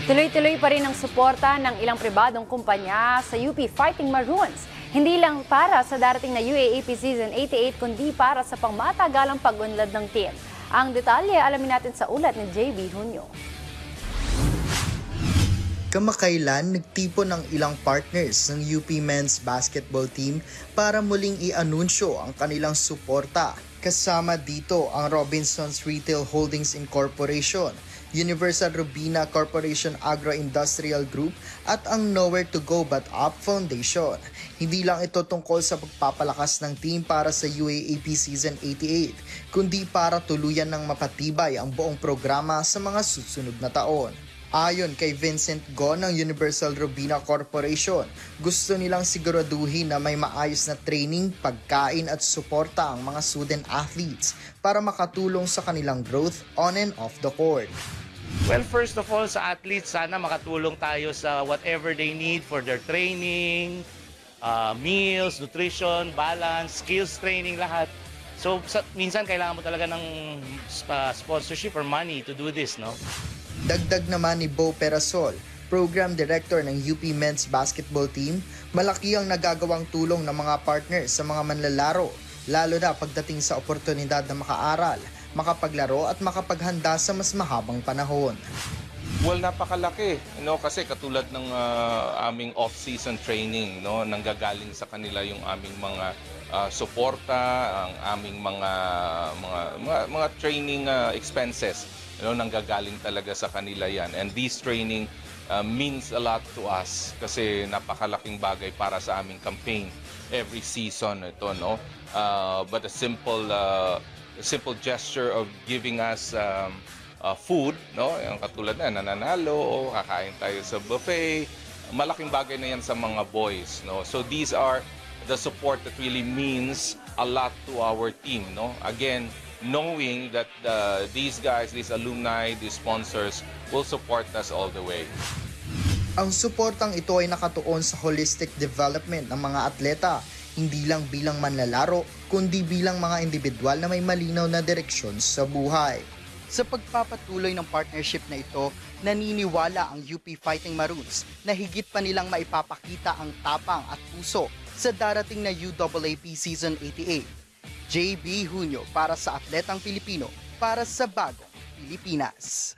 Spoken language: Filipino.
Tuloy-tuloy pa rin ang suporta ng ilang pribadong kumpanya sa UP Fighting Maroons. Hindi lang para sa darating na UAAP Season 88 kundi para sa pangmatagalang pag-unlad ng team. Ang detalye alamin natin sa ulat ni JB Junio. Kamakailan nagtipon ng ilang partners ng UP Men's Basketball Team para muling i-anunsyo ang kanilang suporta. Kasama dito ang Robinsons Retail Holdings Incorporation, Universal Robina Corporation Agro-Industrial Group at ang Nowhere to Go But Up Foundation. Hindi lang ito tungkol sa pagpapalakas ng team para sa UAAP Season 88, kundi para tuluyan ng mapatibay ang buong programa sa mga susunod na taon. Ayon kay Vincent Go ng Universal Robina Corporation, gusto nilang siguraduhin na may maayos na training, pagkain at suporta ang mga student athletes para makatulong sa kanilang growth on and off the court. Well, first of all, sa athletes, sana makatulong tayo sa whatever they need for their training, meals, nutrition, balance, skills training, lahat. So, minsan kailangan mo talaga ng sponsorship or money to do this, no? Dagdag naman ni Bo Perasol, Program Director ng UP Men's Basketball Team, malaki ang nagagawang tulong ng mga partners sa mga manlalaro, lalo na pagdating sa oportunidad na makaaral, makapaglaro at makapaghanda sa mas mahabang panahon. Well, napakalaki, kasi katulad ng aming off-season training, nanggagaling sa kanila yung aming mga suporta, ang aming mga training expenses, nanggagaling talaga sa kanila yan. And this training means a lot to us kasi napakalaking bagay para sa aming campaign every season ito, no? But a simple gesture of giving us food, yung katulad na nananalo, kakain tayo sa buffet, malaking bagay na yan sa mga boys, no? So these are the support that really means a lot to our team, no? Again, knowing that these guys, these alumni, these sponsors will support us all the way. Ang suportang ito ay nakatuon sa holistic development ng mga atleta, hindi lang bilang manlalaro, kundi bilang mga individual na may malinaw na direksyon sa buhay. Sa pagpapatuloy ng partnership na ito, naniniwala ang UP Fighting Maroons na higit pa nilang maipapakita ang tapang at puso sa darating na UAAP Season 88. JB Junio para sa Atletang Pilipino, para sa Bagong Pilipinas.